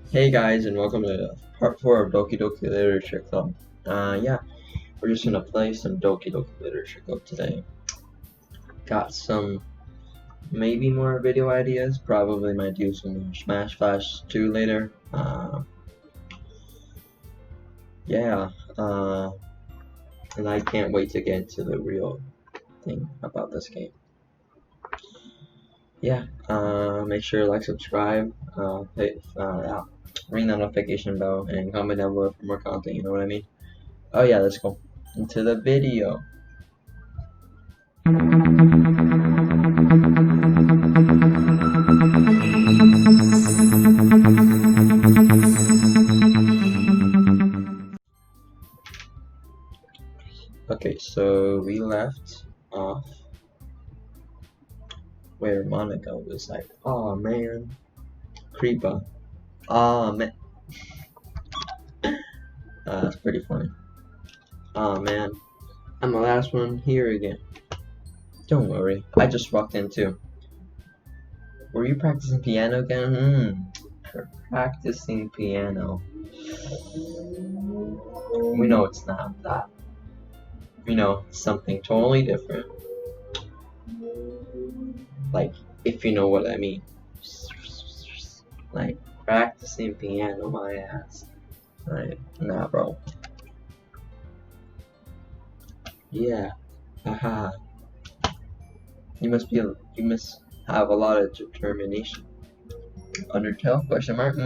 Hey guys, and welcome to part 4 of Doki Doki Literature Club. Yeah, we're just gonna play some Doki Doki Literature Club today. Got some maybe more video ideas. Probably might do some Smash Flash 2 later. Yeah, and I can't wait to get into the real thing about this game. Yeah, make sure to like, subscribe, ring that notification bell, and comment down below for more content. You know what I mean? Oh yeah, let's go into the video. Okay, so we left off where Monica was like, "Oh man, Creepa. Oh man." That's pretty funny. "Oh man, I'm the last one here again." "Don't worry, I just walked in too." "Were you practicing piano again?" Practicing piano. We know it's not that. We know it's something totally different. Like, if you know what I mean. Like, practicing piano, my ass. Like, nah, bro. Yeah. Haha. You must have a lot of determination. Undertale? Question mark?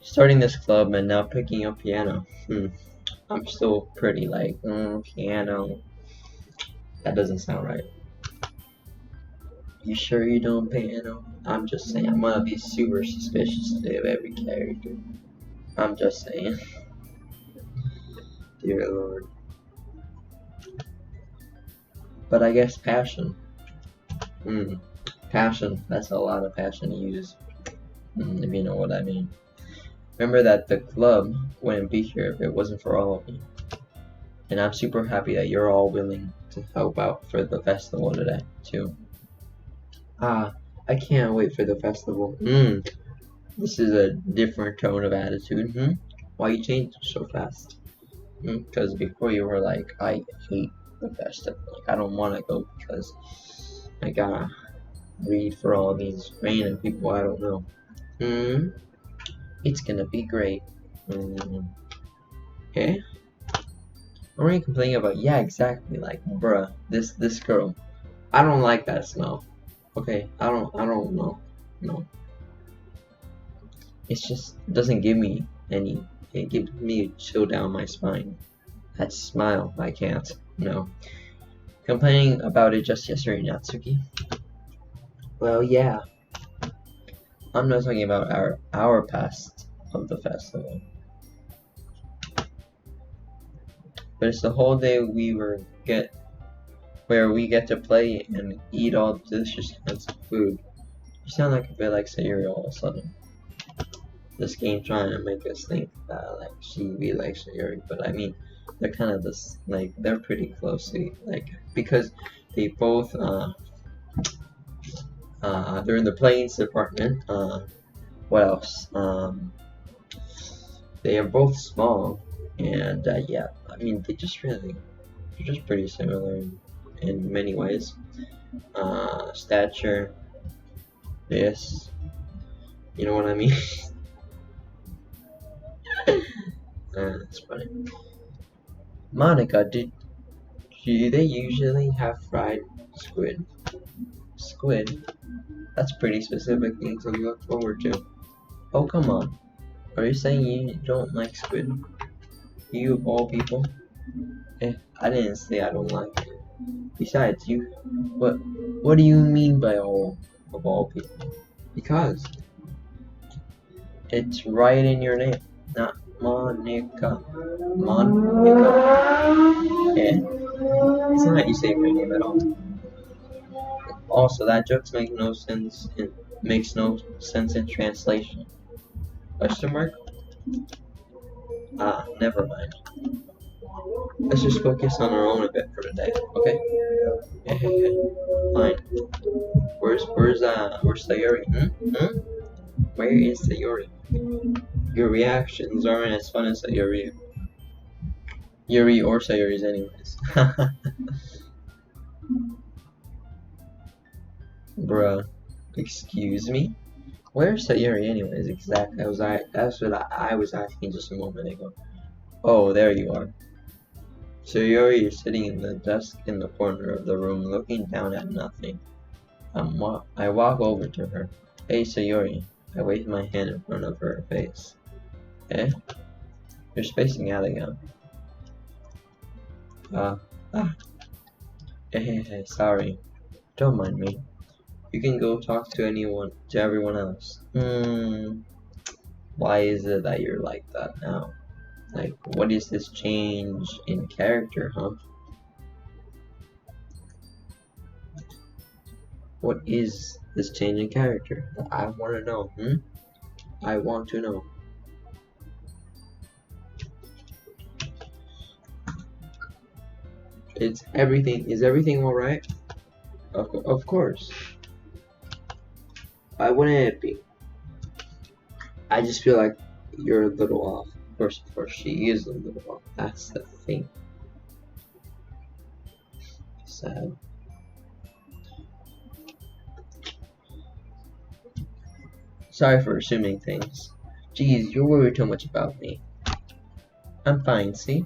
Starting this club and now picking up piano. I'm still pretty like, piano. That doesn't sound right. You sure you don't piano? I'm just saying, I'm gonna be super suspicious today of every character. I'm just saying. Dear Lord. But I guess passion. Passion. That's a lot of passion to use. If you know what I mean. Remember that the club wouldn't be here if it wasn't for all of you. And I'm super happy that you're all willing to help out for the festival today, too. I can't wait for the festival. This is a different tone of attitude. Why you changed so fast? Because before you were like, I hate the festival. Like, I don't want to go because I gotta read for all these random people I don't know. It's gonna be great. Okay. What are you complaining about? Yeah, exactly. Like, bruh, this girl. I don't like that smell. Okay, I don't know. No. It's just doesn't give me any. It gives me a chill down my spine. That smile, I can't. No. Complaining about it just yesterday, Natsuki. Well, yeah. I'm not talking about our past of the festival. But it's the whole day where we get to play and eat all delicious kinds of food. You sound like a bit like Sayori all of a sudden. This game trying to make us think that like she be like Sayori, but I mean they're kind of this like they're pretty closely like because they both they're in the planes department. What else? They are both small, and yeah, I mean they're just pretty similar in many ways. Stature, this, you know what I mean? That's funny. Monica, do they usually have fried squid? Squid? That's pretty specific thing to look forward to. Oh, come on. Are you saying you don't like squid? You of all people? I didn't say I don't like it. Besides, what do you mean by all of all people? Because it's right in your name. Not Monica. Monica. It's not how you say my name at all. Also, that joke makes no sense in translation. Question mark? Never mind. Let's just focus on our own a bit for today, okay? Fine. Where's Sayori? Where is Sayori? Your reactions aren't as fun as Yuri or Sayori's anyways. Bruh. Excuse me? Where's Sayori anyways? Exactly. That's what I was asking just a moment ago. Oh, there you are. Sayori is sitting in the desk in the corner of the room looking down at nothing. I walk over to her. Hey Sayori. I wave my hand in front of her face. Eh? You're spacing out again. Sorry. Don't mind me. You can go talk to everyone else. Why is it that you're like that now? Like, what is this change in character, huh? What is this change in character? I want to know, I want to know. Is everything alright? Of course. Why wouldn't it be? I just feel like you're a little off. Of course, she is a little off. That's the thing. Sad. Sorry for assuming things. Geez, you worry too much about me. I'm fine, see?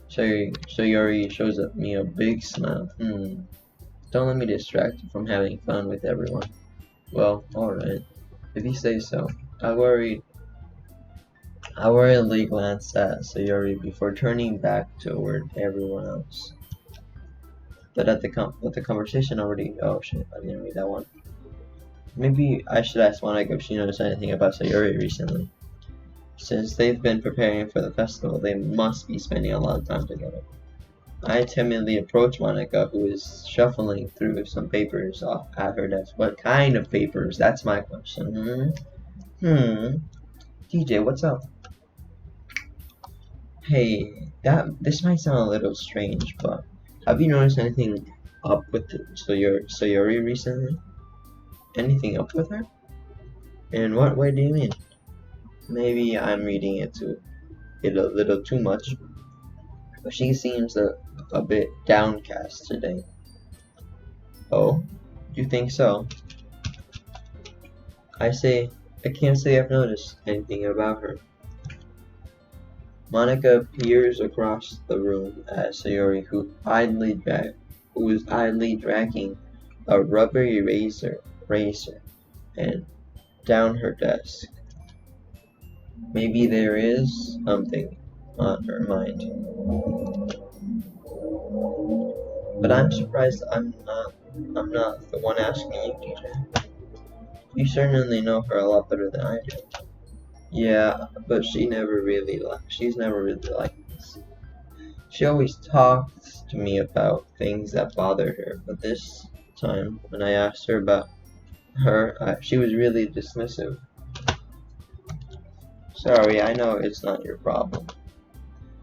Sayori shows me a big smile. Don't let me distract you from having fun with everyone. Well, alright. If you say so. I worriedly glanced at Sayori before turning back toward everyone else. But the conversation already. Oh shit! I didn't read that one. Maybe I should ask Monica if she noticed anything about Sayori recently. Since they've been preparing for the festival, they must be spending a lot of time together. I timidly approach Monica, who is shuffling through some papers off at her desk. What kind of papers? That's my question. DJ, what's up? Hey, this might sound a little strange, but have you noticed anything up with Sayori recently? Anything up with her? In what way do you mean? Maybe I'm reading it a little too much, but she seems a bit downcast today. Oh, you think so? I can't say I've noticed anything about her. Monica peers across the room at Sayori, who is idly dragging a rubber eraser and down her desk. Maybe there is something on her mind. But I'm surprised I'm not the one asking you, DJ. You certainly know her a lot better than I do. Yeah, but she's never really like this. She always talks to me about things that bother her, but this time, when I asked her about her, she was really dismissive. Sorry, I know it's not your problem.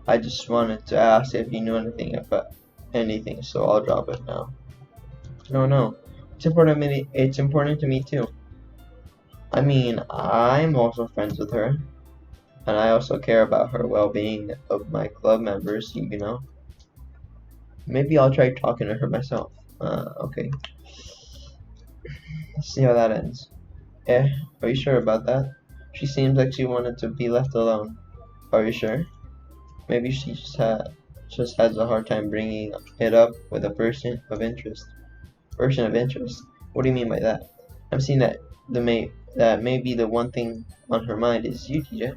I just wanted to ask if you knew anything about anything, so I'll drop it now. No, it's important to me too. I mean, I'm also friends with her, and I also care about her well-being of my club members, you know. Maybe I'll try talking to her myself. Okay. Let's see how that ends. Are you sure about that? She seems like she wanted to be left alone. Are you sure? Maybe she just has a hard time bringing it up with a person of interest. Person of interest? What do you mean by that? I'm seeing that maybe the one thing on her mind is you, TJ.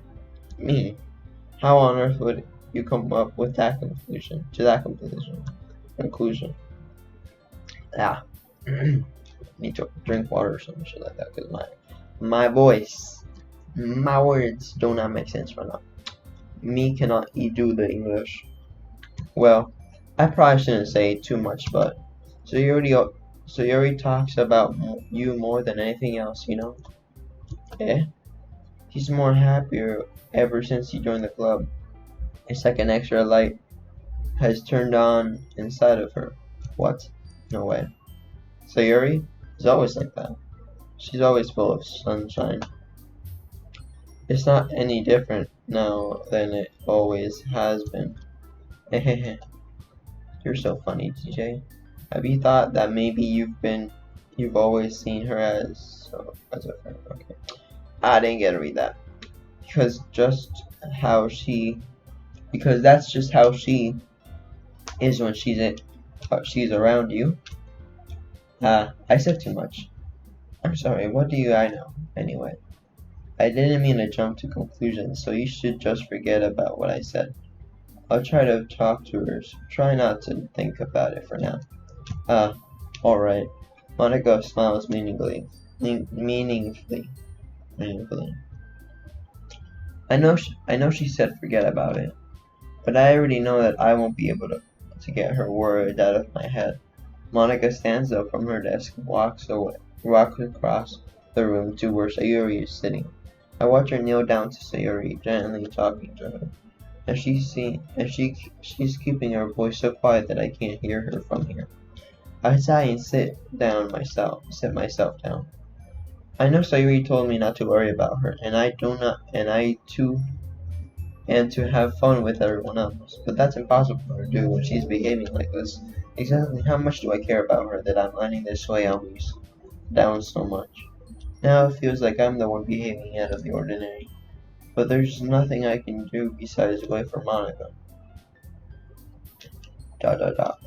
Me. How on earth would you come up with that conclusion? Conclusion. Need to drink water or some shit like that because my voice, my words do not make sense right now. Me cannot do the English. Well, I probably shouldn't say too much, but Sayori talks about you more than anything else, you know? He's more happier ever since he joined the club. It's like an extra light has turned on inside of her. What? No way. Sayori is always like that. She's always full of sunshine. It's not any different now than it always has been. Hehehe. You're so funny, TJ. Have you thought that maybe you've always seen her as a friend? Okay. I didn't get to read that. Because that's just how she is when she's around you. I said too much. I'm sorry, what do I know? Anyway, I didn't mean to jump to conclusions, so you should just forget about what I said. I'll try to talk to her, so try not to think about it for now. Alright. Monica smiles meaningfully. I know she said forget about it, but I already know that I won't be able to get her word out of my head. Monica stands up from her desk and walks across the room to where Sayori is sitting. I watch her kneel down to Sayori, gently talking to her. And she's keeping her voice so quiet that I can't hear her from here. I sigh and sit myself down. I know Sayori told me not to worry about her, and to have fun with everyone else, but that's impossible to do when she's behaving like this. Exactly how much do I care about her that I'm letting this weigh on me down so much? Now it feels like I'm the one behaving out of the ordinary, but there's nothing I can do besides wait for Monica.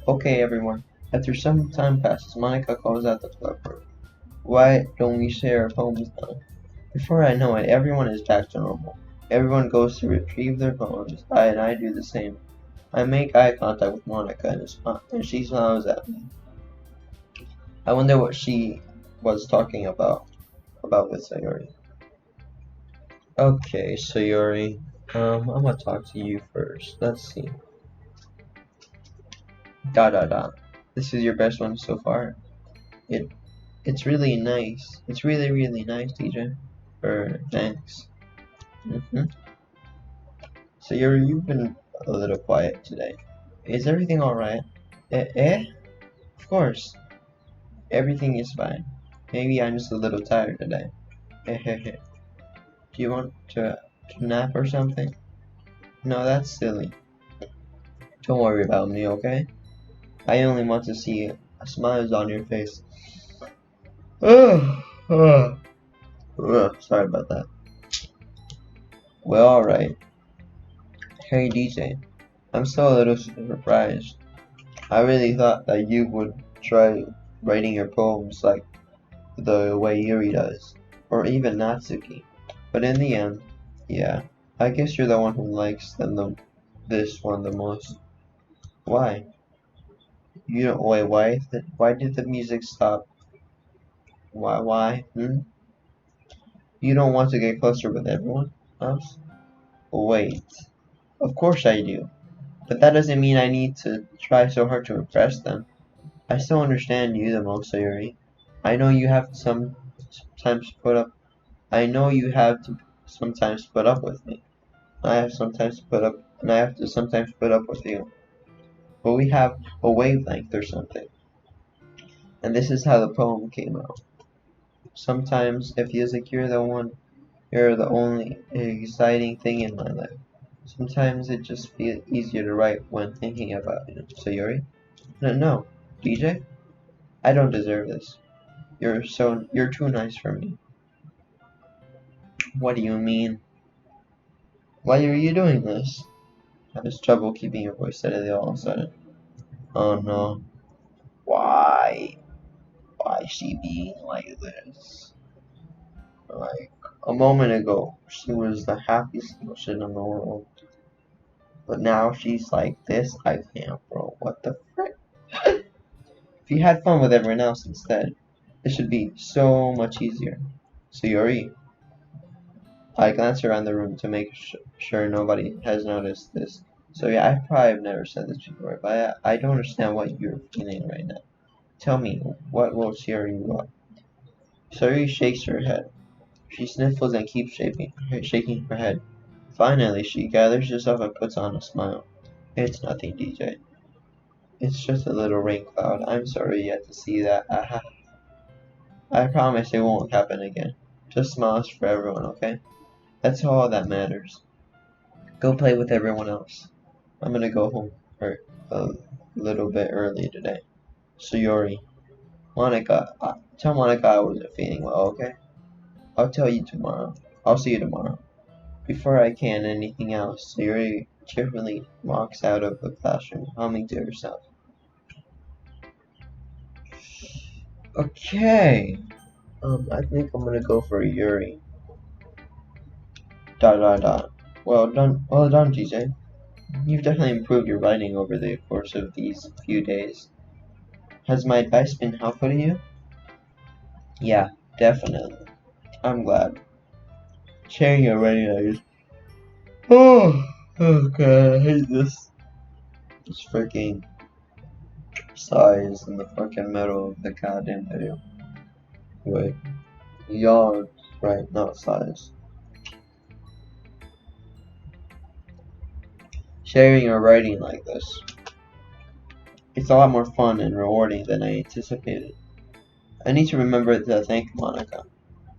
Okay, everyone. After some time passes, Monica calls out the club room. Why don't we share our poems now? Before I know it, everyone is back to normal. Everyone goes to retrieve their poems, and I do the same. I make eye contact with Monica, and she smiles at me. I wonder what she was talking about with Sayori. Okay, Sayori, I'm gonna talk to you first. Let's see. This is your best one so far. It's really nice. It's really, really nice, DJ. Thanks. So you've been a little quiet today. Is everything alright? Of course. Everything is fine. Maybe I'm just a little tired today. Do you want to nap or something? No, that's silly. Don't worry about me, okay? I only want to see smiles on your face. Sorry about that. Well, alright. Hey DJ, I'm still a little surprised. I really thought that you would try writing your poems like the way Yuri does, or even Natsuki. But in the end, yeah, I guess you're the one who likes this one the most. Why? You don't wait. Why did the music stop? Why? You don't want to get closer with everyone else? Wait. Of course I do. But that doesn't mean I need to try so hard to impress them. I still understand you the most, Sayori. I know you have to sometimes put up with me. I have to sometimes put up with you. But we have a wavelength or something. And this is how the poem came out. Sometimes it feels like you're the only exciting thing in my life. Sometimes it just feels easier to write when thinking about you. Sayori? No, DJ? I don't deserve this. You're too nice for me. What do you mean? Why are you doing this? I have trouble keeping your voice steady all of a sudden. Oh no. Why? Why is she being like this? Like, a moment ago, she was the happiest little shit in the world. But now she's like this? I can't, bro. What the frick? If you had fun with everyone else instead, it should be so much easier. Sayori. I glance around the room to make sure nobody has noticed this. So yeah, I probably have never said this before, but I don't understand what you're feeling right now. Tell me, what will cheer you up? Sayori shakes her head. She sniffles and keeps shaking her head. Finally, she gathers herself and puts on a smile. It's nothing, DJ. It's just a little rain cloud. I'm sorry you had to see that. Aha. I promise it won't happen again. Just smiles for everyone, okay? That's all that matters. Go play with everyone else. I'm gonna go home for a little bit early today. Sayori, Monica, tell Monica I wasn't feeling well, okay? I'll tell you tomorrow. I'll see you tomorrow. Before I can anything else, Sayori cheerfully walks out of the classroom, humming to herself. Okay. I think I'm gonna go for Yuri. Dot dot dot. Well done, GJ. You've definitely improved your writing over the course of these few days. Has my advice been helpful to you? Yeah, definitely. I'm glad. Sharing your writing ideas. Oh god, I hate this. This freaking size in the fucking middle of the goddamn video. Wait, yards, right? Not size. Sharing your writing like this. It's a lot more fun and rewarding than I anticipated. I need to remember to thank Monica.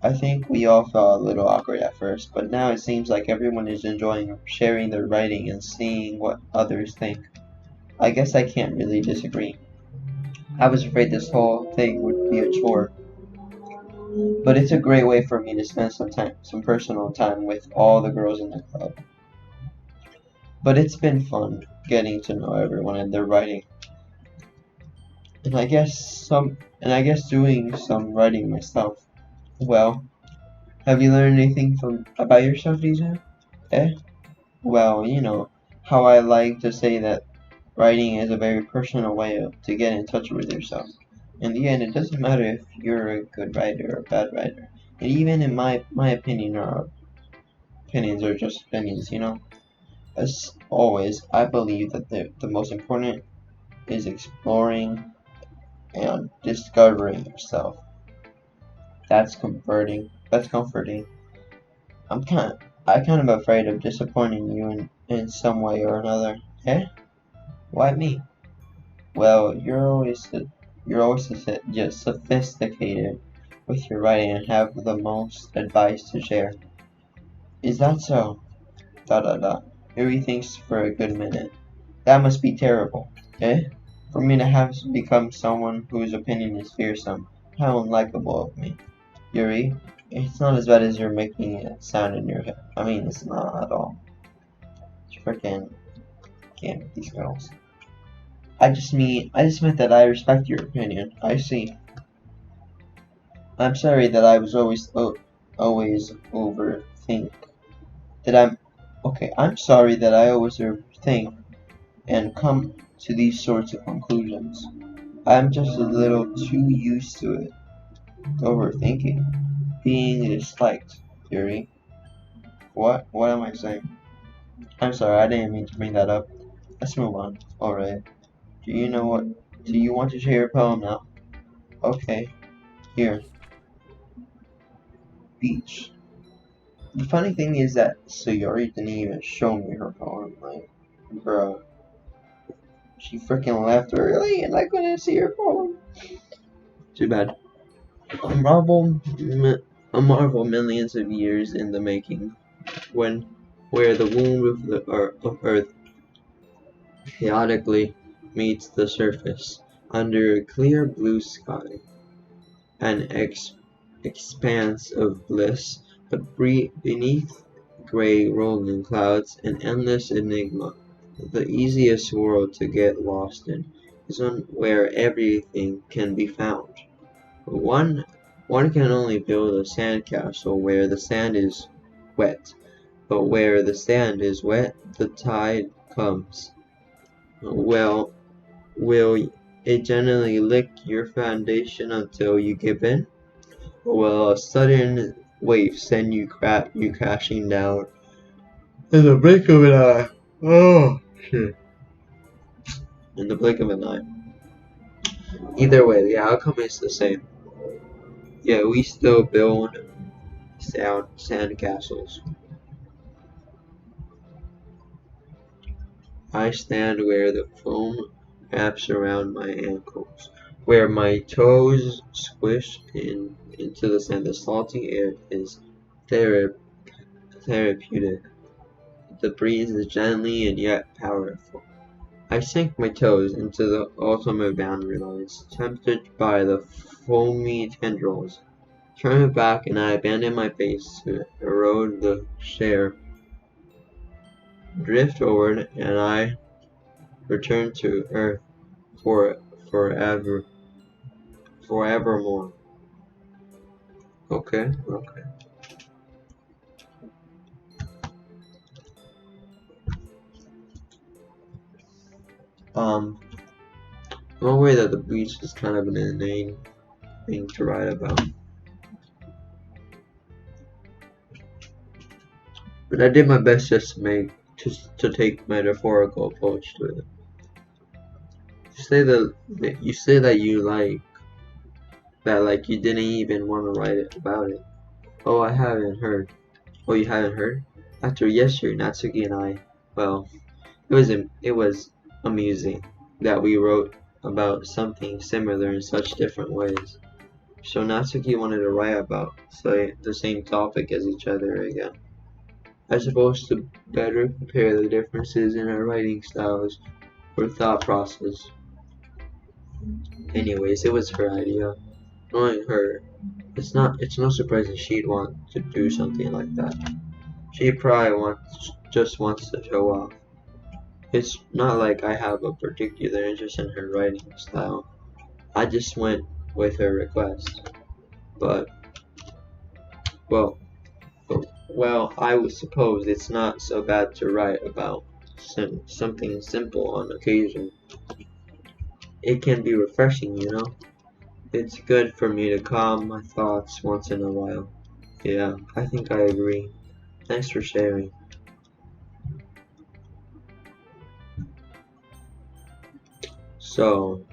I think we all felt a little awkward at first, but now it seems like everyone is enjoying sharing their writing and seeing what others think. I guess I can't really disagree. I was afraid this whole thing would be a chore, but it's a great way for me to spend some personal time with all the girls in the club. But it's been fun getting to know everyone and their writing, and I guess doing some writing myself. Well, have you learned anything from about yourself, DJ? Eh? Well, you know how I like to say that writing is a very personal way to get in touch with yourself. In the end, it doesn't matter if you're a good writer or a bad writer. And even in my opinion, our opinions are just opinions, you know? As always, I believe that the most important is exploring and discovering yourself. That's comforting. That's comforting. I kind of afraid of disappointing you in some way or another. Eh? Why me? Well, you're always just sophisticated with your writing and have the most advice to share. Is that so? Dot dot dot. Yuri thinks for a good minute. That must be terrible. Eh? For me to have become someone whose opinion is fearsome. How unlikable of me. Yuri, it's not as bad as you're making it sound in your head. I mean, it's not at all. It's freaking can't with these girls. I just meant that I respect your opinion. I see. I'm sorry that I was always overthink. That I'm, okay, I'm sorry that I always overthink and come to these sorts of conclusions. I'm just a little too used to it. Overthinking. Being disliked. Yuri. What? What am I saying? I'm sorry, I didn't mean to bring that up. Let's move on. Alright. Do you know what? Do you want to share your poem now? Okay. Here. Beach. The funny thing is that Sayori didn't even show me her poem. Like, bruh. She freaking left early and I couldn't see her poem. Too bad. A marvel, a marvel millions of years in the making, when where the womb of Earth chaotically meets the surface under a clear blue sky, an expanse of bliss, but beneath gray rolling clouds, an endless enigma. The easiest world to get lost in is one where everything can be found. One one can only build a sandcastle where the sand is wet, but where the sand is wet, the tide comes. Well, will it gently lick your foundation until you give in? Or will a sudden wave send you crashing down in the blink of an eye? Oh, shit. In the blink of an eye. Either way, the outcome is the same. Yeah, we still build sand castles. I stand where the foam wraps around my ankles, where my toes squish into the sand. The salty air is therapeutic. The breeze is gently and yet powerful. I sink my toes into the ultimate boundary lines, tempted by the foamy tendrils. Turn it back and I abandon my base to erode the share, drift forward, and I return to earth for forever, forevermore. Okay, okay. I'm aware that the beach is kind of an inane thing to write about, but I did my best just to take metaphorical approach to it. You say that you you didn't even want to write it about it. Oh, I haven't heard. Oh, you haven't heard? After yesterday, Natsuki and I, well, it was amusing that we wrote about something similar in such different ways. So Natsuki wanted to write about the same topic as each other again. I suppose to better compare the differences in our writing styles or thought process. Anyways, it was her idea. Knowing her, it's no surprise that she'd want to do something like that. She probably just wants to show off. It's not like I have a particular interest in her writing style. I just went with her request. But well, well, I would suppose it's not so bad to write about something simple on occasion. It can be refreshing, you know? It's good for me to calm my thoughts once in a while. Yeah, I think I agree. Thanks for sharing. So,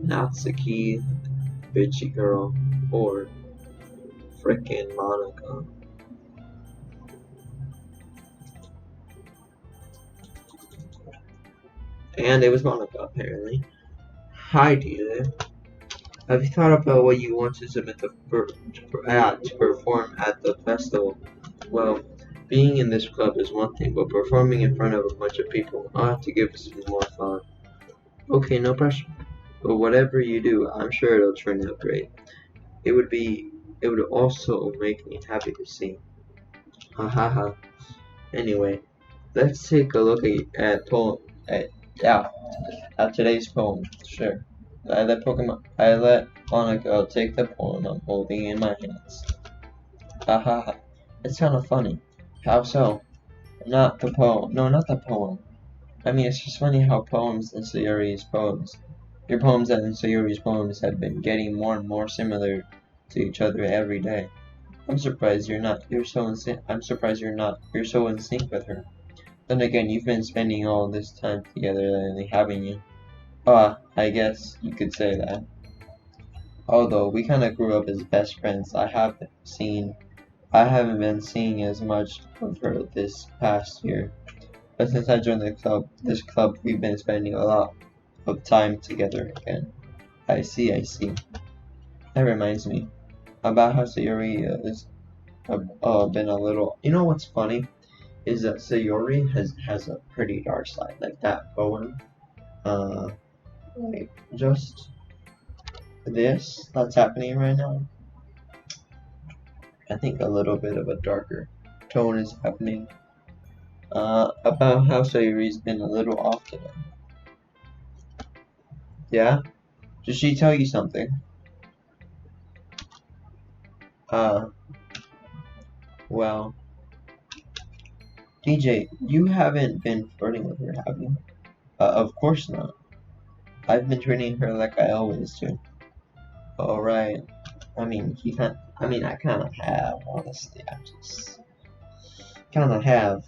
Natsuki, bitchy girl, or frickin' Monica. And it was Monica, apparently. Hi, dear. Have you thought about what you want to submit to perform at the festival? Well, being in this club is one thing, but performing in front of a bunch of people, I'll have to give it some more thought. Okay, no pressure. But whatever you do, I'm sure it'll turn out great. It would be, it would also make me happy to see. Ha ha ha. Anyway, let's take a look at, yeah, at today's poem. Sure. I let Monica take the poem I'm holding in my hands. Ha ha ha. It's kind of funny. How so? Not the poem. No, not the poem. I mean, it's just funny how your poems and Sayori's poems have been getting more and more similar to each other every day. I'm surprised you're not. I'm surprised you're not. You're so in sync with her. Then again, you've been spending all this time together lately, haven't you? I guess you could say that. Although we kinda grew up as best friends, I haven't been seeing as much of her this past year. But since I joined this club, we've been spending a lot of time together again. I see. That reminds me about how Sayori has been a little. You know what's funny is that Sayori has a pretty dark side. Like that poem, uh, like just this that's happening right now. I think a little bit of a darker tone is happening. About how Sayori's been a little off today. Yeah? Did she tell you something? Uh, well, DJ, you haven't been flirting with her, have you? Of course not. I've been treating her like I always do. Alright. I kinda have, honestly. I just kinda have.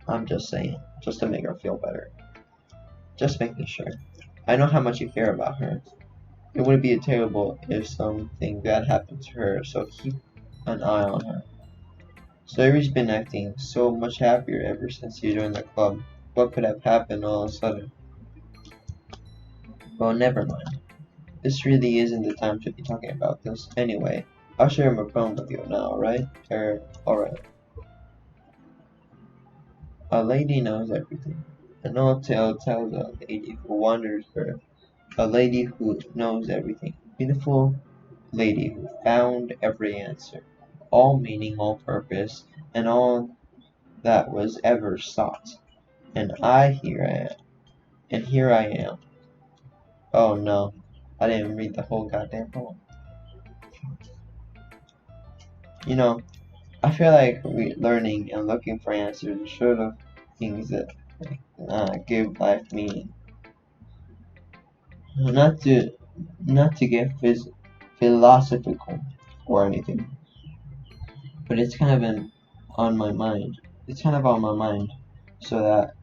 I'm just saying, just to make her feel better. Just making sure. I know how much you care about her. It would be terrible if something bad happened to her, so keep an eye on her. Sayori's been acting so much happier ever since you joined the club. What could have happened all of a sudden? Well, never mind. This really isn't the time to be talking about this. Anyway, I'll share my poem with you now, alright? Alright. A lady knows everything. An old tale tells a lady who wanders her. A lady who knows everything. Beautiful lady who found every answer. All meaning, all purpose, and all that was ever sought. And here I am. Oh no, I didn't read the whole goddamn poem. You know, I feel like learning and looking for answers are sort of things that give life meaning. Not to get philosophical or anything, but it's kind of on my mind. It's kind of on my mind, so that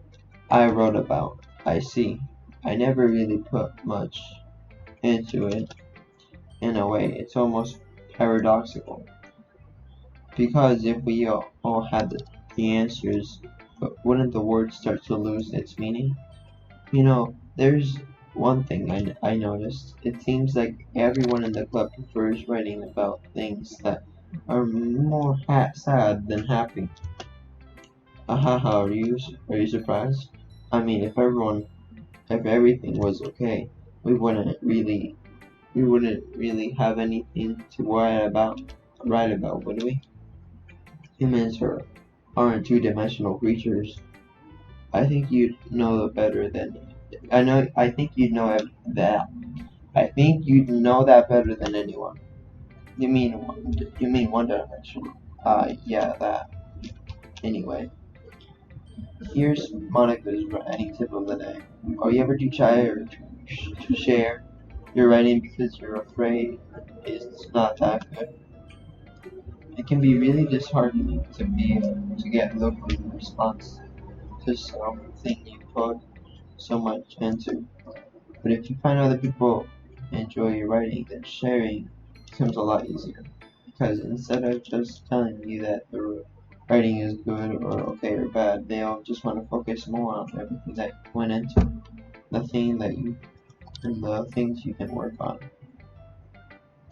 I wrote about. I see. I never really put much into it. In a way, it's almost paradoxical. Because if we all had the answers, wouldn't the word start to lose its meaning? There's one thing I noticed. It seems like everyone in the club prefers writing about things that are more sad than happy. Ahaha, are you surprised? I mean, if everything was okay, we wouldn't really have anything to write about, would we? Humans aren't two-dimensional creatures. I think you'd know better than I think you'd know that. I think you'd know that better than anyone. You mean one dimensional? Yeah, that. Anyway, here's Monica's writing tip of the day. Are you ever too shy or to share your writing because you're afraid it's not that good? It can be really disheartening to get little response to something you put so much into. But if you find other people enjoy your writing, then sharing becomes a lot easier. Because instead of just telling you that the writing is good or okay or bad, they'll just want to focus more on everything that went into the things you can work on.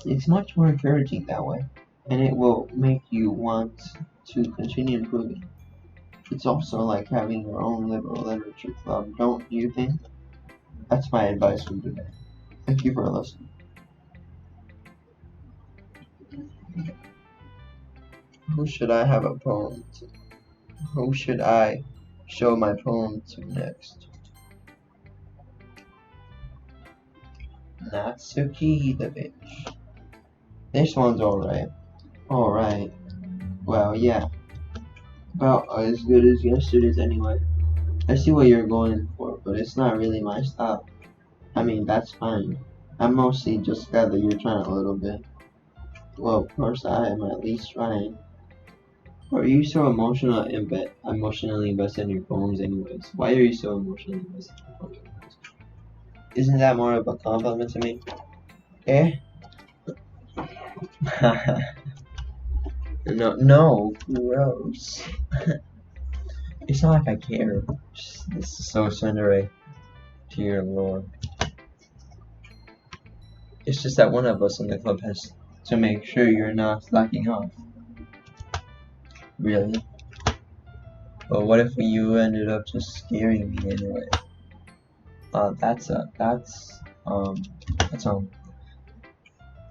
It's much more encouraging that way, and it will make you want to continue improving. It's also like having your own little literature club, don't you think? That's my advice for today. Thank you for listening. Who should I have a poem to? Who should I show my poem to next? Natsuki the bitch. This one's alright. Alright. Well, yeah. About as good as yesterday's anyway. I see what you're going for, but it's not really my style. I mean, that's fine. I'm mostly just glad that you're trying a little bit. Well, of course I am at least trying. Are you so emotionally invested in your poems anyways? Why are you so emotionally invested in your poems anyways? Isn't that more of a compliment to me? Eh? No, gross. It's not like I care. This is so Cinderella, dear lord. It's just that one of us in the club has to make sure you're not slacking off. Really? Well, what if you ended up just scaring me anyway? That's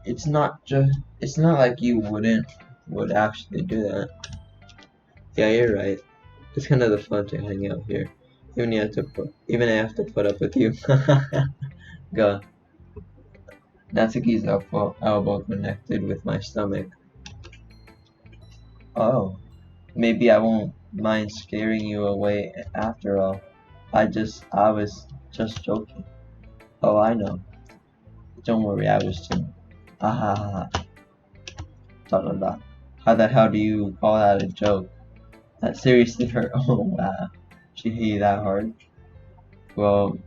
it's not like you would actually do that. Yeah, you're right. It's kind of the fun to hang out here. Even I have to put up with you. God. Natsuki's elbow connected with my stomach. Oh. Maybe I won't mind scaring you away after all. I was just joking. Oh, I know. Don't worry, I was too. Ah ha ha ha. Dot dot dot. How the hell do you call that a joke? That seriously hurt. Oh wow. She hit you that hard? Well,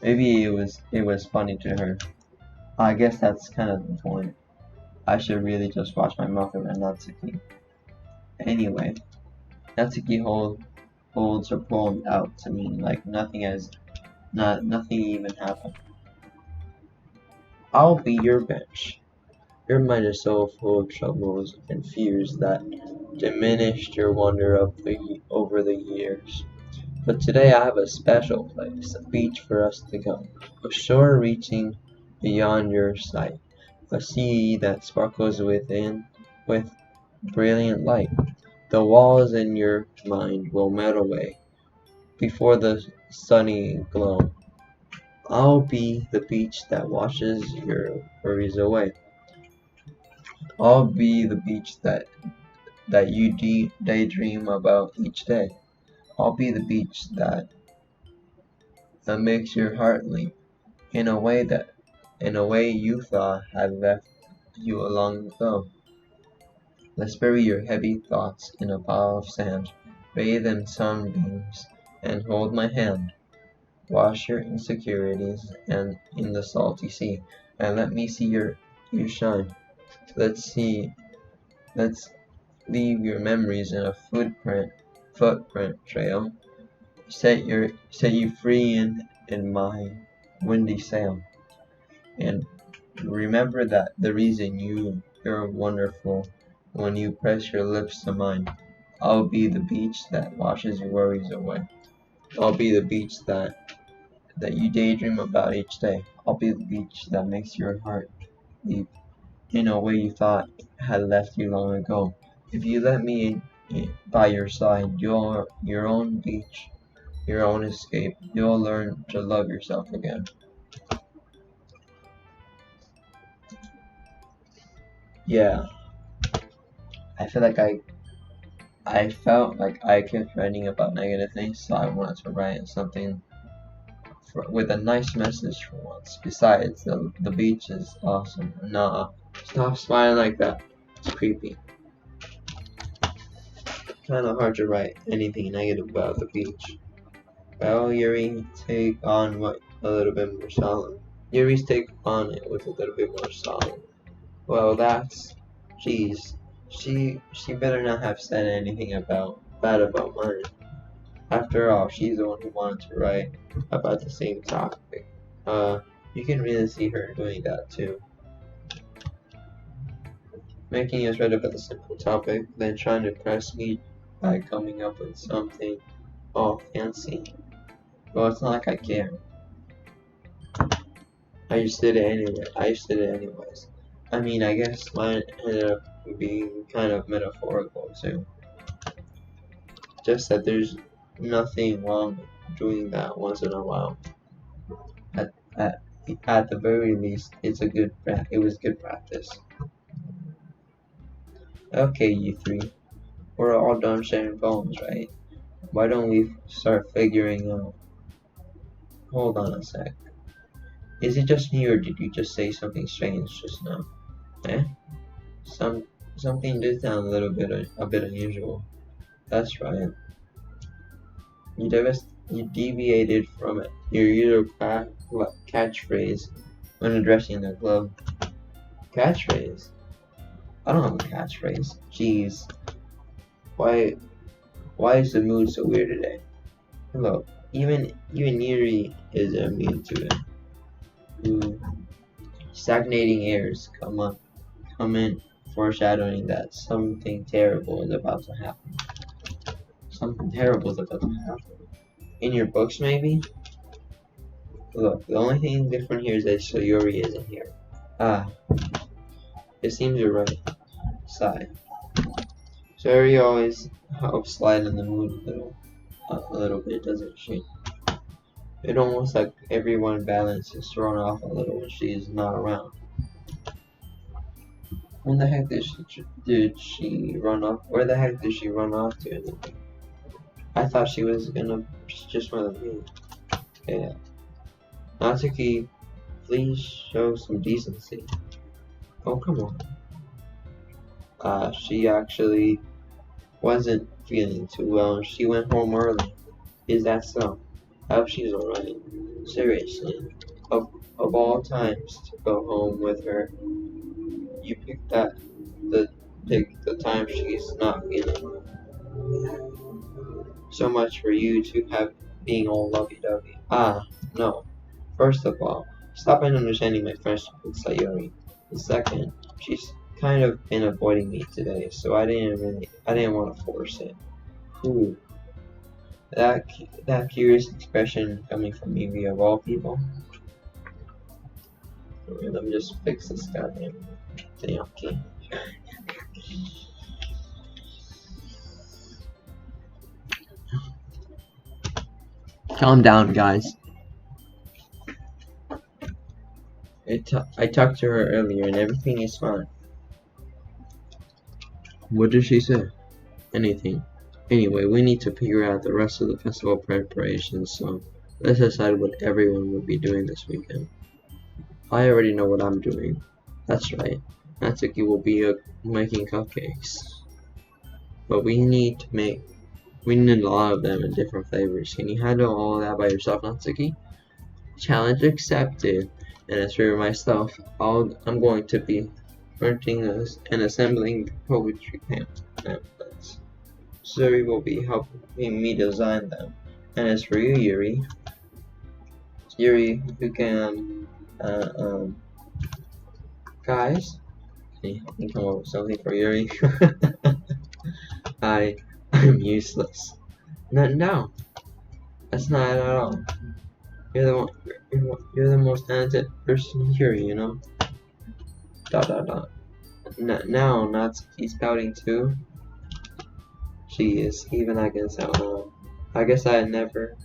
maybe it was funny to her. I guess that's kind of the point. I should really just watch my mouth around Natsuki. Anyway, Natsuki holds her poem out to me like nothing even happened. I'll be your bench. Your mind is so full of troubles and fears that diminished your wonder over the years. But today I have a special place, a beach for us to go, a shore reaching beyond your sight, a sea that sparkles within with brilliant light. The walls in your mind will melt away before the sunny glow. I'll be the beach that washes your worries away. I'll be the beach that you daydream about each day. I'll be the beach that makes your heart leap in a way you thought had left you long ago. Let's bury your heavy thoughts in a pile of sand, bathe in sunbeams, and hold my hand. Wash your insecurities and in the salty sea, and let me see you shine. Let's see let's leave your memories in a footprint trail. Set you free in my windy sail. And remember that the reason you're wonderful when you press your lips to mine. I'll be the beach that washes your worries away. I'll be the beach that you daydream about each day. I'll be the beach that makes your heart leap in a way you thought had left you long ago. If you let me by your side, your own beach, your own escape, you'll learn to love yourself again. Yeah, I feel like I felt like I kept writing about negative things, so I wanted to write something with a nice message for once. Besides, the beach is awesome. Nah, stop smiling like that. It's creepy. Kind of hard to write anything negative about the beach. Well, Yuri, take on what a little bit more solemn. Yuri's take on it was a little bit more solemn. Well, that's, geez, she better not have said anything bad about mine. After all, she's the one who wanted to write about the same topic. You can really see her doing that too. Making us write about the simple topic, then trying to press me by coming up with something all fancy. Well, it's not like I care. I just did it anyway. I just did it anyways. I mean, I guess mine ended up being kind of metaphorical too. Just that there's nothing wrong with doing that once in a while. At, at, at the very least, it was good practice. Okay, you three, we're all done sharing poems, right? Why don't we start figuring out? Hold on a sec. Is it just me or did you just say something strange just now? Eh? Something did sound a bit unusual. That's right. You deviated from your usual catchphrase when addressing the club. Catchphrase? I don't have a catchphrase. Jeez. Why why is the mood so weird today? Look, even Yuri is immune to it. Ooh. Stagnating airs come in foreshadowing that something terrible is about to happen. Something terrible is about to happen. In your books, maybe? Look, the only thing different here is that Sayori isn't here. Ah, it seems you're right. Sigh. Sayori always helps lighten the mood a little bit, doesn't she? It's almost like everyone's balance is thrown off a little when she's not around. When the heck did she run off? Where the heck did she run off to? I thought she was gonna just run with me. Yeah. Natsuki, please show some decency. Oh, come on. She actually wasn't feeling too well and she went home early. Is that so? I hope she's alright. Seriously. Of all times to go home with her, you picked the pick the time she's not feeling. So much for you to have being all lovey-dovey. Ah, no. First of all, stop misunderstanding my friendship with Sayori. And second, she's kind of been avoiding me today, so I didn't want to force it. Ooh, that curious expression coming from Yuri of all people. Let me just fix this goddamn thing, okay? Calm down, guys. I talked to her earlier and everything is fine. What did she say? Anything. Anyway, we need to figure out the rest of the festival preparations, so let's decide what everyone will be doing this weekend. I already know what I'm doing. That's right. Natsuki will be making cupcakes. But we need a lot of them in different flavors. Can you handle all of that by yourself, Natsuki? Challenge accepted. And as for myself, I'm going to be printing and assembling poetry pamphlets. Sayori will be helping me design them. And as for you, Yuri, you can, guys, can you help me come up with something for Yuri? I'm useless. No, that's not it at all. You're the most talented person here, you know. ... Now Natsuki's pouting too. She is. Even I can tell now. I guess I never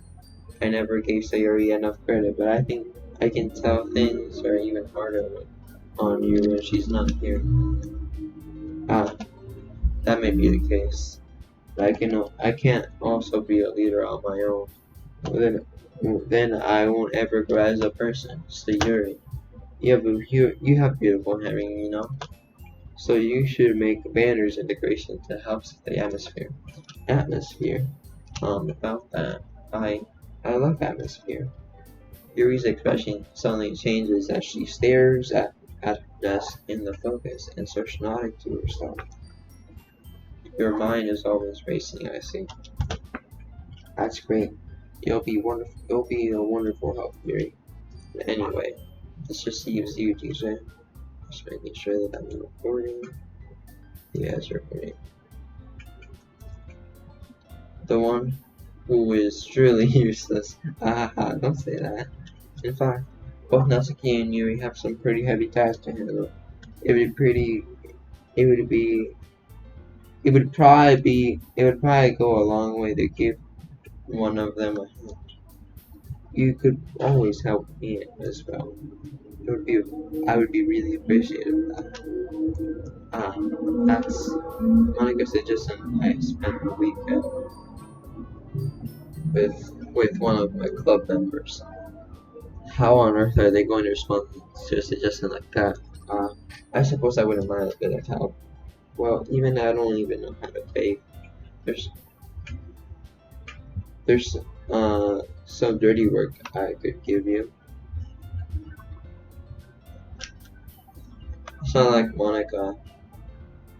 gave Sayori enough credit, but I think I can tell things are even harder on you when she's not here. Ah, that may be the case. But I can't also be a leader on my own. Then I won't ever grow as a person. Sayori, you have beautiful handwriting, you know. So you should make banners and decorations to help set the atmosphere. Atmosphere. About that, I love atmosphere. Yuri's expression suddenly changes as she stares at her desk in the focus and starts nodding to herself. Your mind is always racing, I see. That's great. You'll be a wonderful help, Yuri. But anyway, let's just use you, DJ. Just making sure that I'm recording. You guys are recording. The one who is truly useless. Don't say that. In fact, both Natsuki and Yuri have some pretty heavy tasks to handle. It would probably go a long way to give one of them a hand. You could always help me as well. I would be really appreciative of that. That's Monica suggested I spent the weekend with one of my club members. How on earth are they going to respond to a suggestion like that? I suppose I wouldn't mind a bit of help. Well, even I don't even know how to bake. There's some dirty work I could give you. It's not like Monica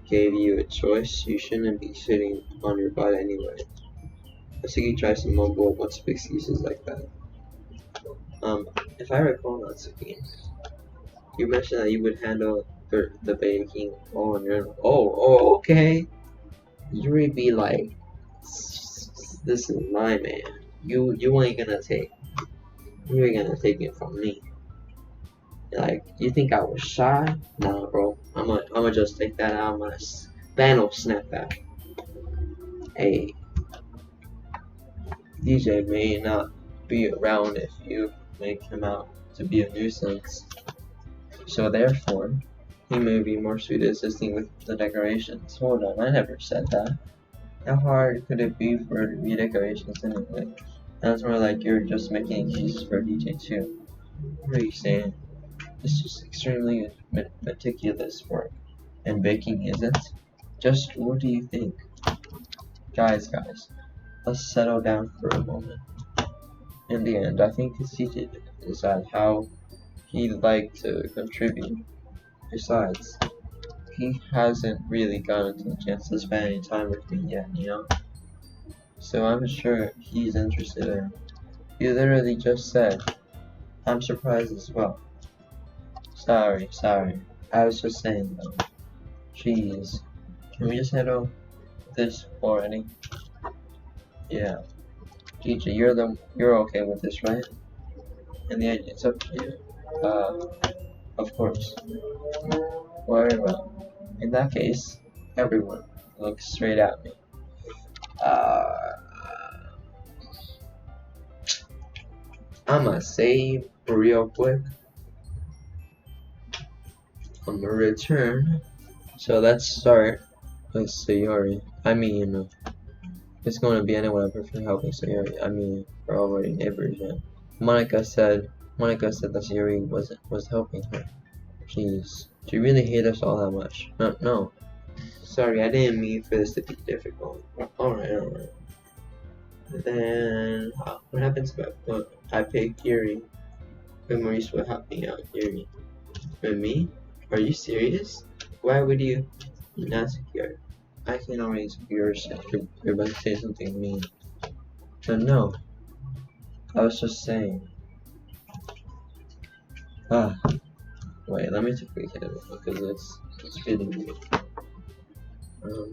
gave you a choice. You shouldn't be sitting on your butt anyway. Natsuki tries to mumble a bunch of excuses like that. If I recall, Natsuki, you mentioned that you would handle the baking all on your own. Oh, okay. You would be like, this is my man. You ain't gonna take it from me. Like, you think I was shy? Nah, bro. I'ma just take that out of my Thanos snapback. Hey, DJ may not be around if you make him out to be a nuisance. So therefore, he may be more suited assisting with the decorations. Hold on, I never said that. How hard could it be for redecorations anyway? Sounds more like you're just making excuses for DJ too. What are you saying? It's just extremely meticulous work. And baking isn't? Just what do you think? Guys, let's settle down for a moment. In the end, I think it's easy to decide how he'd like to contribute. Besides, he hasn't really gotten a chance to spend any time with me yet, you know? So I'm sure he's interested in. You literally just said, I'm surprised as well. Sorry. I was just saying though. Jeez. Can we just handle this already? Yeah. DJ, you're okay with this, right? And the idea, it's up to you. Of course. Very well. In that case, everyone look straight at me. Uh, I'ma save real quick. I'ma return. So let's start with Sayori. I mean, it's going to be anyone I prefer helping Sayori. I mean, we're already neighbors, yeah. Monica said that Sayori was helping her. Jeez, do you really hate us all that much? No. Sorry, I didn't mean for this to be difficult. Alright. Then, what happens if I pick Yuri? When Maurice will help me out, Yuri. With me? Are you serious? Why would you? Natsuki, I can always hear you're about to say something mean. No, I was just saying. Wait, let me take a look at it because it's really weird. Let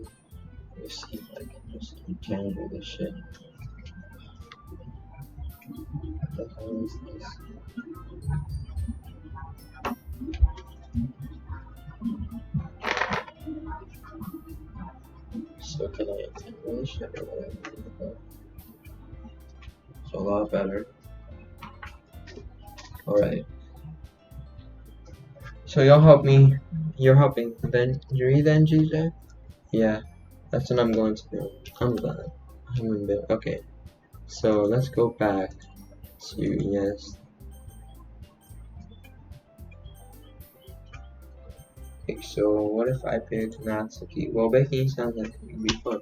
me see if I can just entangle this shit. What the hell is this? So can I entangle this shit or whatever? It's a lot better. Alright. So you're helping then Yuri then, GJ? Yeah, that's what I'm going to do. I'm glad. I'm in bed. Okay. So let's go back to yes. Okay, so what if I pick Natsuki? Well, baking sounds like it would be fun.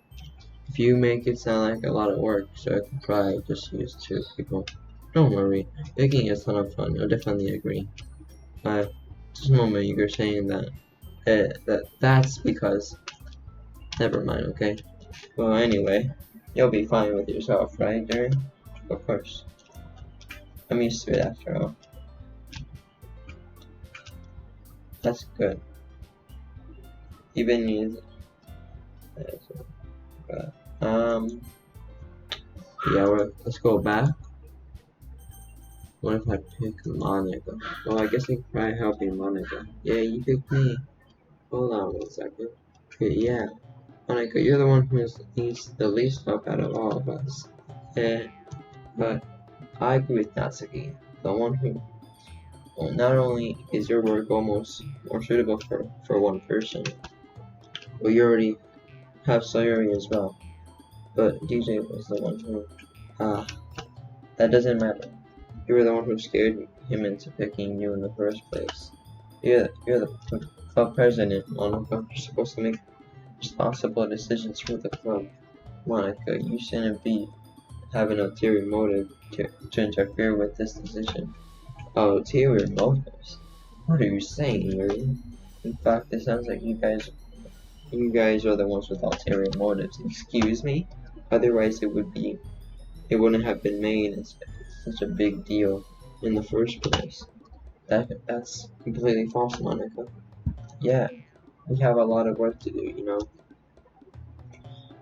If you make it sound like a lot of work, so I can probably just use 2 people. Don't worry, baking is a ton of fun. I'll definitely agree. Just a moment, you're saying that's because. Never mind, okay? Well, anyway, you'll be fine with yourself, right, Jerry? Of course. I'm used to it after all. That's good. Even music. Yeah, let's go back. What if I pick Monica? Well, I guess I can try helping Monica. Yeah, you pick me. Hold on 1 second. Okay, yeah. Monica, you're the one who needs the least help out of all of us. Yeah, but I agree with Natsuki, the one who, well, not only is your work almost more suitable for one person, but you already have Sayori as well. But DJ was the one who, that doesn't matter. You were the one who scared him into picking you in the first place. You're the club president, Monica. You're supposed to make responsible decisions for the club. Monica, you shouldn't be having an ulterior motive to interfere with this decision. Ulterior motives? What are you saying, Yuri? In fact, it sounds like you guys are the ones with ulterior motives. Excuse me? Otherwise, it wouldn't have been made as such a big deal in the first place. That's completely false, Monica. Yeah, we have a lot of work to do, you know.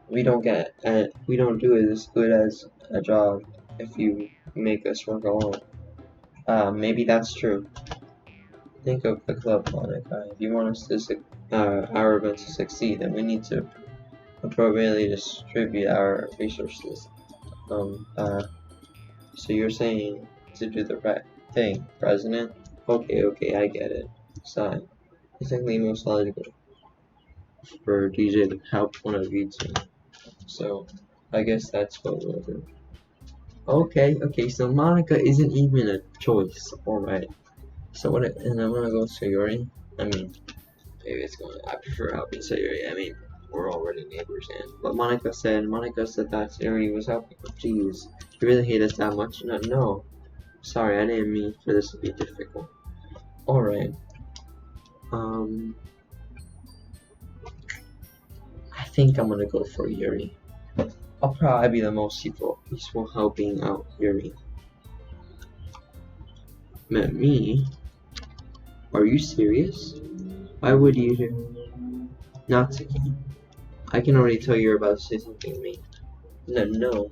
We don't do it as good as a job if you make us work alone. Maybe that's true. Think of the club, Monica. If you want us to our event to succeed, then we need to appropriately distribute our resources. So you're saying to do the right thing, President? Okay, I get it. Sigh. It's technically most logical for DJ to help one of you two. So I guess that's what we'll do. Okay, so Monica isn't even a choice. Alright. So and I'm gonna go Sayori. I mean, maybe I prefer helping Sayori. I mean, we're already neighbors, but Monica said that Sayori was helping. Jeez, you really hate us that much? No. Sorry, I didn't mean for this to be difficult. Alright. think I'm gonna go for Yuri. I'll probably be the most peaceful helping out Yuri. Met me? Are you serious? Why would you do? Natsuki, I can already tell you're about to say something to me. No.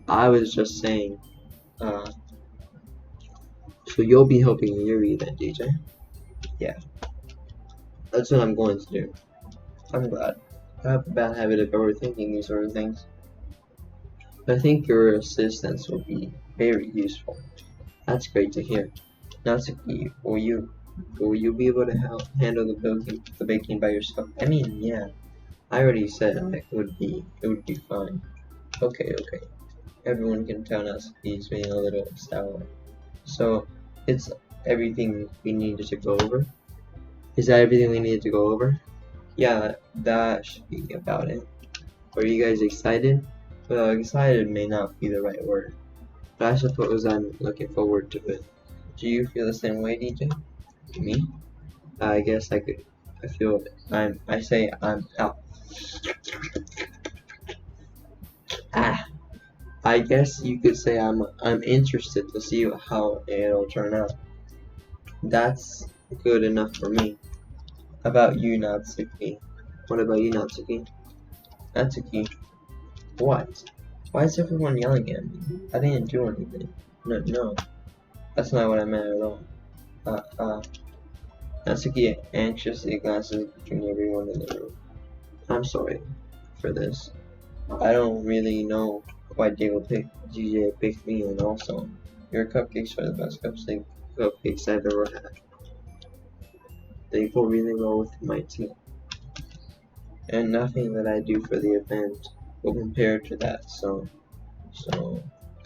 I was just saying, so you'll be helping Yuri then, DJ? Yeah, that's what I'm going to do. I'm glad. I have a bad habit of overthinking these sort of things. I think your assistance will be very useful. That's great to hear. Natsuki, will you be able to handle the baking by yourself? I mean, yeah. I already said it would be fine. Okay. Everyone can tell Natsuki's being a little sour. So, it's everything we needed to go over? Is that everything we needed to go over? Yeah, that should be about it. Are you guys excited? Well, excited may not be the right word, but I suppose I'm looking forward to it. Do you feel the same way, DJ? Me? I guess I could. I feel it. I say I'm out. I guess you could say I'm interested to see how it'll turn out. That's good enough for me. How about you, Natsuki? What about you, Natsuki? Natsuki, what? Why is everyone yelling at me? I didn't do anything. No, that's not what I meant at all. Natsuki anxiously glances between everyone in the room. I'm sorry for this. I don't really know why DJ picked me, and also, your cupcakes are the best cupcakes I've ever had. They go really well with my tea. And nothing that I do for the event will compare to that, so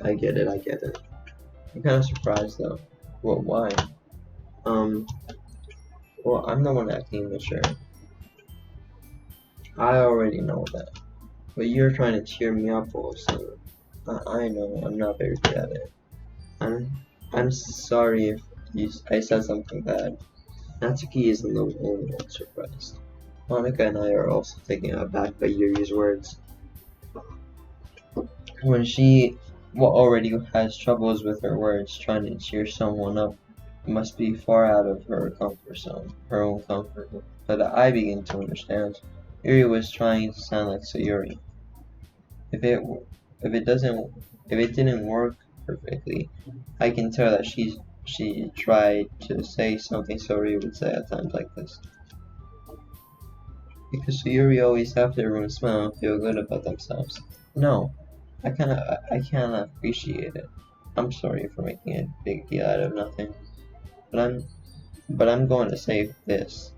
I get it. I'm kinda surprised though. Well, why? Well, I'm the one acting immature. I already know that. But you're trying to cheer me up also. I know, I'm not very good at it. I'm sorry if I said something bad. Natsuki isn't the only one surprised. Monica and I are also taken aback by Yuri's words. When she already has troubles with her words, trying to cheer someone up must be far out of her comfort zone, her own comfort. But I begin to understand. Yuri was trying to sound like Sayori. If it didn't work perfectly, I can tell that she tried to say something Sayori would say at times like this. Because Sayori always have everyone smile and feel good about themselves. No, I kinda appreciate it. I'm sorry for making a big deal out of nothing. But I'm going to say this.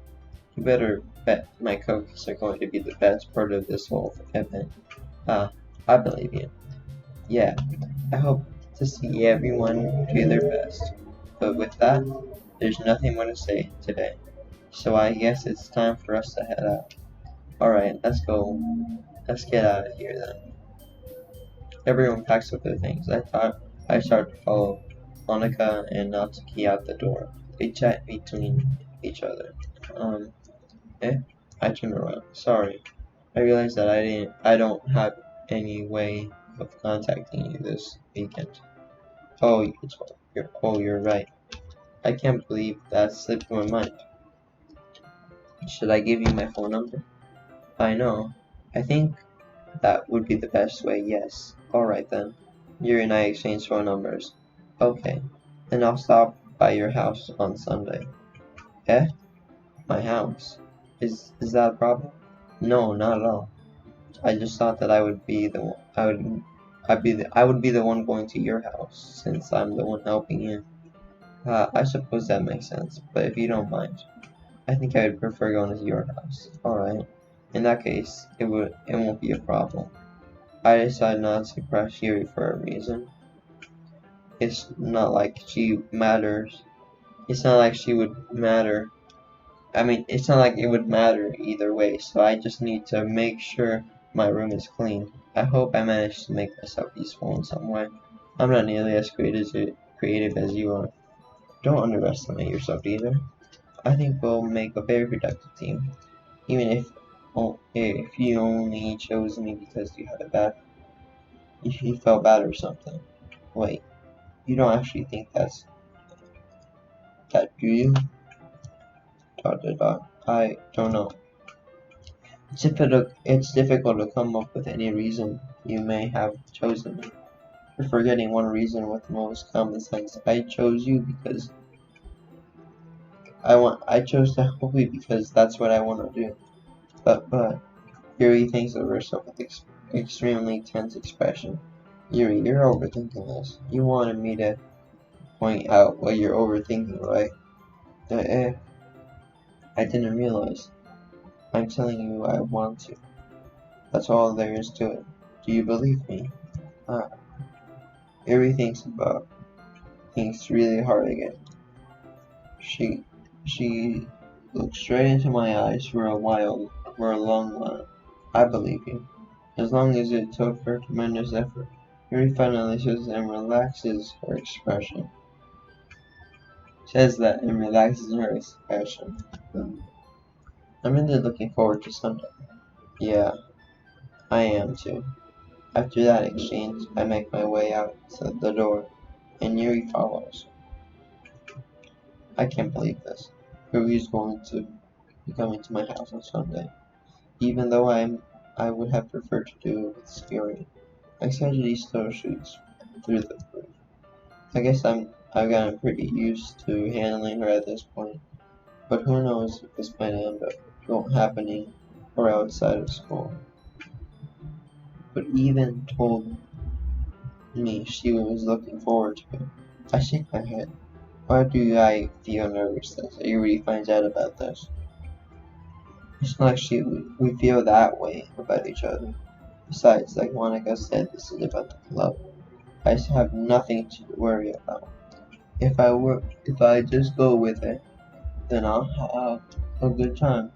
You better bet my cookies are going to be the best part of this whole event. I believe you. Yeah, I hope to see everyone do their best. But with that, there's nothing more to say today. So I guess it's time for us to head out. Alright, let's go. Let's get out of here then. Everyone packs up their things. I start to follow Monica and Natsuki out the door. They chat between each other. I turn around. Sorry. I realized that I don't have any way of contacting you this weekend. You're right. I can't believe that slipped my mind. Should I give you my phone number? I know. I think that would be the best way, yes. Alright then. Yuri and I exchange phone numbers. Okay. Then I'll stop by your house on Sunday. Eh? My house? Is that a problem? No, not at all. I just thought that I would be the one. I would be the one going to your house since I'm the one helping you. I suppose that makes sense, but if you don't mind, I think I would prefer going to your house. Alright. In that case, it won't be a problem. I decided not to crush Yuri for a reason. It's not like she matters. It's not like she would matter. It's not like it would matter either way, so I just need to make sure my room is clean. I hope I managed to make myself useful in some way. I'm not nearly as creative as you are. Don't underestimate yourself either. I think we'll make a very productive team, even if Oh, if you only chose me because you had a bad, if you felt bad or something. Wait, you don't actually think that, do you? Dot dot dot. I don't know. It's difficult to come up with any reason you may have chosen me. You're forgetting one reason with the most common sense. I chose you because I chose to help you because that's what I want to do. But Yuri thinks of herself with extremely tense expression. Yuri, you're overthinking this. You wanted me to point out what you're overthinking, right? I didn't realize. I'm telling you I want to. That's all there is to it. Do you believe me? Ah, Yuri thinks really hard again. She looked straight into my eyes for a long while. I believe you. As long as it took her tremendous effort. Yuri finally says and relaxes her expression. Says that and relaxes her expression. I'm really looking forward to Sunday. Yeah, I am too. After that exchange, I make my way out to the door, and Yuri follows. I can't believe this. Yuri is going to be coming to my house on Sunday, even though I would have preferred to do it with Sayori. Anxiety still shoots through the roof. I guess I've gotten pretty used to handling her at this point, but who knows if this might end up happening or outside of school. But even told me she was looking forward to it. I shake my head. Why do I feel nervous that Sayori finds out about this? It's not like we feel that way about each other. Besides, like Monica said, this is about the club. I have nothing to worry about. If I just go with it, then I'll have a good time.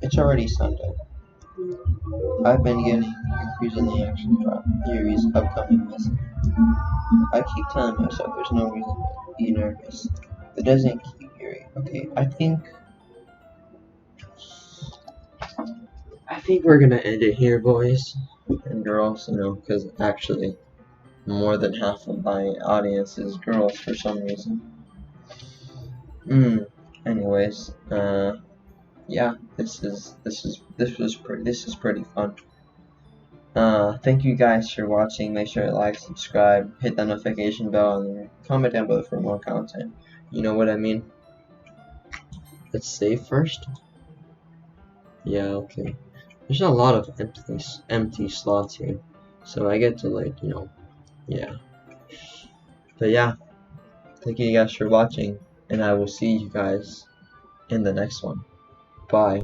It's already Sunday. I've been getting increasingly anxious about Yuri's upcoming visit. I keep telling myself there's no reason to be nervous. It doesn't keep Yuri. Okay, I think we're gonna end it here, boys and girls, because actually more than half of my audience is girls for some reason. Anyways, yeah, this is pretty fun. Thank you guys for watching. Make sure to like, subscribe, hit the notification bell, and comment down below for more content. You know what I mean? Let's save first. Yeah, okay. There's a lot of empty slots here, so I get to yeah. But yeah, thank you guys for watching, and I will see you guys in the next one. Bye.